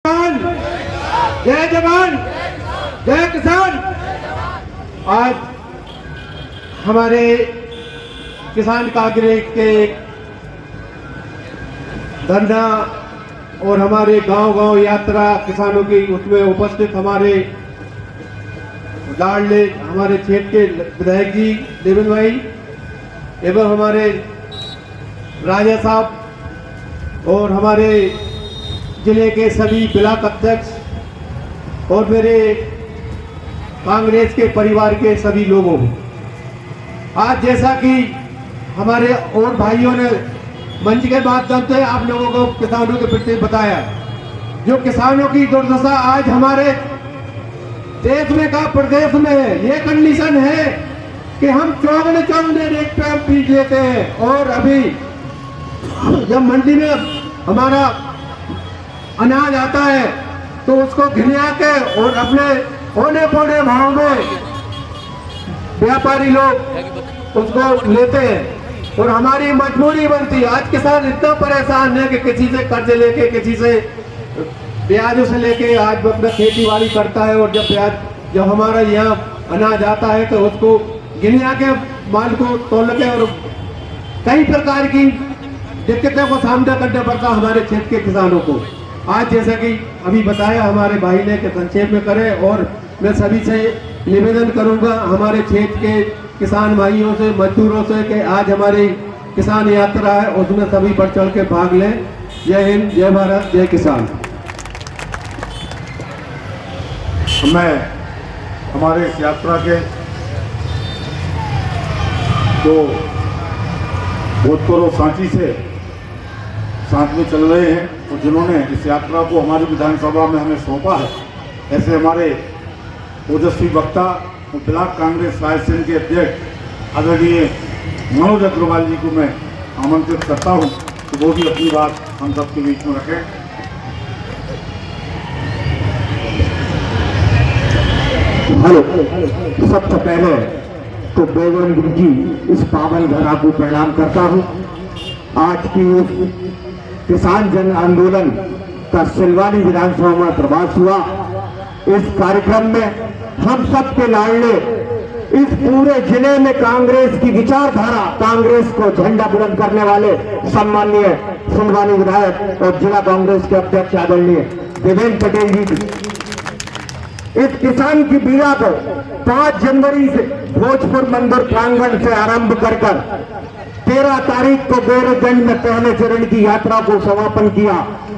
जवान जय जवान जय किसान। आज हमारे किसान कांग्रेस के धरना और हमारे गांव-गांव यात्रा किसानों की उसमें उपस्थित हमारे लाडले हमारे क्षेत्र के विधायक जी देवेंद्र भाई एवं हमारे राजा साहब और हमारे जिले के सभी ब्लॉक अध्यक्ष और मेरे कांग्रेस के परिवार के सभी लोगों, आज जैसा कि हमारे और भाइयों ने मंच के माध्यम से आप लोगों को किसानों के प्रति बताया, जो किसानों की दुर्दशा आज हमारे देश में का प्रदेश में ये कंडीशन है कि हम चौगने रेट पे बीज लेते हैं और अभी जब मंडी में हमारा अनाज आता है तो उसको घिनिया के और अपने औने पौने भाव में व्यापारी लोग उसको लेते हैं और हमारी मजबूरी बनती है। आज किसान इतना परेशान है कि किसी से कर्ज लेके किसी से ब्याज से लेके आज अपना खेती बाड़ी करता है और जब हमारा यहाँ अनाज आता है तो उसको गिनिया के माल को तोल के और कई प्रकार की दिक्कतों को सामना करना पड़ता हमारे क्षेत्र के किसानों को। आज जैसा कि अभी बताया हमारे भाई ने कि संक्षेप में करें और मैं सभी से निवेदन करूंगा हमारे क्षेत्र के किसान भाइयों से मजदूरों से कि आज हमारी किसान यात्रा है उसमें सभी बढ़ चढ़ के भाग लें। जय हिंद, जय भारत, जय किसान। मैं हमारे इस यात्रा के जो भूतपूर्व साथी से साथ में चल रहे हैं और जिन्होंने इस यात्रा को हमारी विधानसभा में हमें सौंपा है, ऐसे हमारे ओजस्वी वक्ता और ब्लॉक कांग्रेस रायसेन के अध्यक्ष आदरणीय मनोज अग्रवाल जी को मैं आमंत्रित करता हूं कि वो भी अपनी बात हम सबके बीच में रखें। हेलो, सबसे पहले तो देवेंद्र जी इस पावन धरा को प्रणाम करता हूँ। आज की इस किसान जन आंदोलन का सिलवानी विधानसभा में प्रवास हुआ। इस कार्यक्रम में हम सब के लाडले इस पूरे जिले में कांग्रेस की विचारधारा, कांग्रेस को झंडा बुलंद करने वाले सम्माननीय सिलवानी विधायक और जिला कांग्रेस के अध्यक्ष आदरणीय देवेंद्र पटेल जी इस किसान की पीड़ा को 5 जनवरी से भोजपुर मंदिर प्रांगण से आरंभ कर 13 तारीख को गोरखगंज में पहले चरण की यात्रा को समापन किया।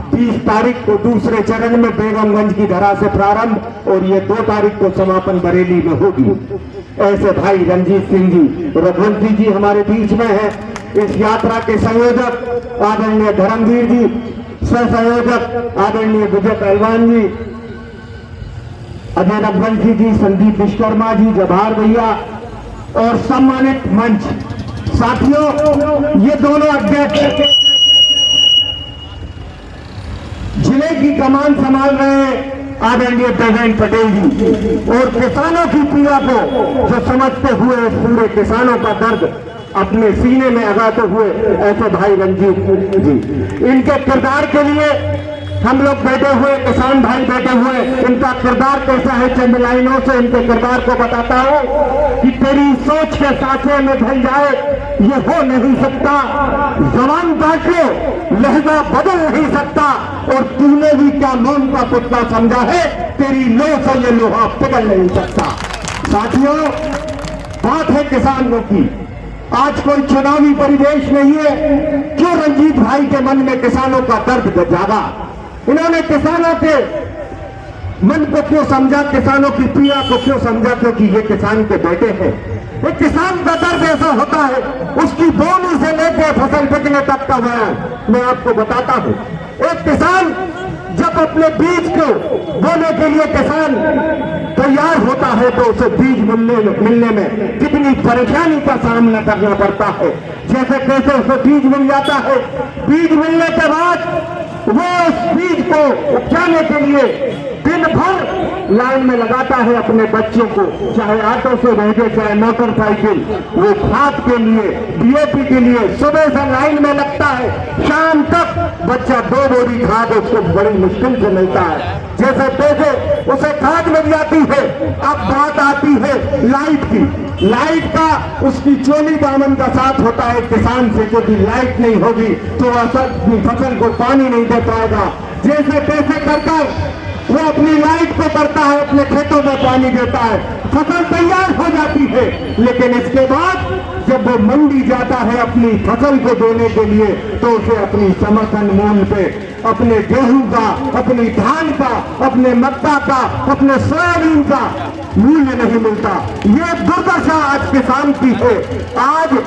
20 तारीख को दूसरे चरण में बेगमगंज की धरा से प्रारंभ और ये 2 तारीख को समापन बरेली में होगी। ऐसे भाई रंजीत सिंह जी, रघुवंशी जी हमारे बीच में है। इस यात्रा के संयोजक आदरणीय धर्मवीर जी, सह संयोजक आदरणीय विजय पहलवान जी, अजय रघुवंशी जी, संदीप विश्वकर्मा जी, जवाहर भैया और सम्मानित मंच साथियों, ये दोनों अध्यक्ष जिले की कमान संभाल रहे हैं आदरणीय देवेंद्र पटेल जी और किसानों की पीड़ा को जो समझते हुए पूरे किसानों का दर्द अपने सीने में लगाते हुए ऐसे भाई रंजीत जी, इनके किरदार के लिए हम लोग बैठे हुए, किसान भाई बैठे हुए, इनका किरदार कैसा है चंद लाइनों से इनके किरदार को बताता हूँ कि तेरी सोच के साथे में ढल जाए ये हो नहीं सकता, जवान काट लो लहजा बदल नहीं सकता और तूने भी क्या मौन का पुतला समझा है, तेरी लो से ये लोहा पिघल नहीं सकता। साथियों, बात है किसानों की। आज कोई चुनावी परिवेश नहीं है, क्यों रंजीत भाई के मन में किसानों का दर्द जागा? इन्होंने किसानों के मन को क्यों समझा, किसानों की पीड़ा को क्यों समझा? क्योंकि ये किसान के बेटे हैं। एक किसान का दर्द ऐसा होता है, उसकी बोनी से लेकर फसल बिकने तक का बयान मैं आपको बताता हूँ। एक किसान जब अपने बीज को बोने के लिए किसान तैयार होता है तो उसे बीज मिलने में कितनी परेशानी का सामना करना पड़ता है। जैसे कैसे उसे बीज मिल जाता है, बीज मिलने के बाद वो उस बीज को उपजाने के लिए दिन भर लाइन में लगाता है अपने बच्चों को, चाहे ऑटो से भेजे चाहे मोटरसाइकिल, वो खाद के लिए डीएपी के लिए सुबह से लाइन में लगता है, शाम तक बच्चा 2 बोरी खाद उसको बड़ी मुश्किल से मिलता है। जैसे तैसे उसे खाद मिल जाती है। अब बात आती है लाइट की। लाइट का उसकी चोली दामन का साथ होता है किसान से, क्योंकि लाइट नहीं होगी तो वह अपनी फसल को पानी नहीं दे पाएगा। जैसे तैसे कर वो अपनी लाइट को करता है, अपने खेतों में पानी देता है, फसल तैयार हो जाती है। लेकिन इसके बाद जब वो मंडी जाता है अपनी फसल को देने के लिए, तो उसे अपनी समर्थन मूल्य पे अपने गेहूं का, अपनी धान का, अपने मक्का का, अपने सोयाबीन का मूल्य नहीं मिलता। ये दुर्दशा आज किसान की है। आज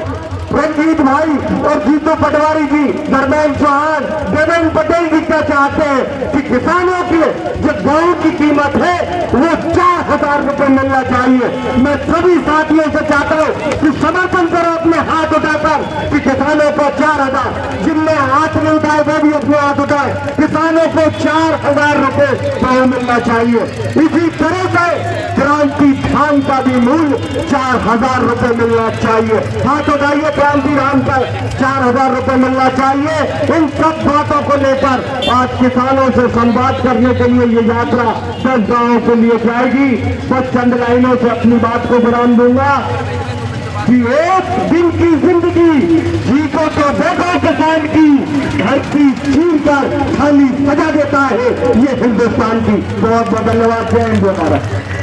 रंजीत भाई और जीतू पटवारी जी, धर्मेंद्र चौहान, देवेंद्र पटेल जी क्या चाहते हैं कि किसानों की जो गेहूं की कीमत है वो 4,000 रुपए मिलना चाहिए। मैं सभी साथियों से चाहता हूं कि समर्थन करो अपने हाथ उठाकर कि किसानों को 4,000, जिनने हाथ नहीं उठाए वो भी अपने हाथ उठाए, किसानों को 4,000 रुपए भाव मिलना चाहिए। इसी तरह से क्रांति धान का भी मूल्य 4,000 रुपए मिलना चाहिए। हाथ उठाइए, क्रांति धान का 4,000 रुपए मिलना चाहिए। इन सब बातों को लेकर आज किसानों से संवाद करने के लिए ये यात्रा 10 गांवों के लिए जाएगी। बस चंद लाइनों से अपनी बात को विराम दूंगा कि एक दिन की जिंदगी जी को तो देखो किसान की, धरती चीर कर थाली सजा देता है ये हिंदुस्तान की। बहुत बहुत धन्यवाद। जय हिंद, जय भारत।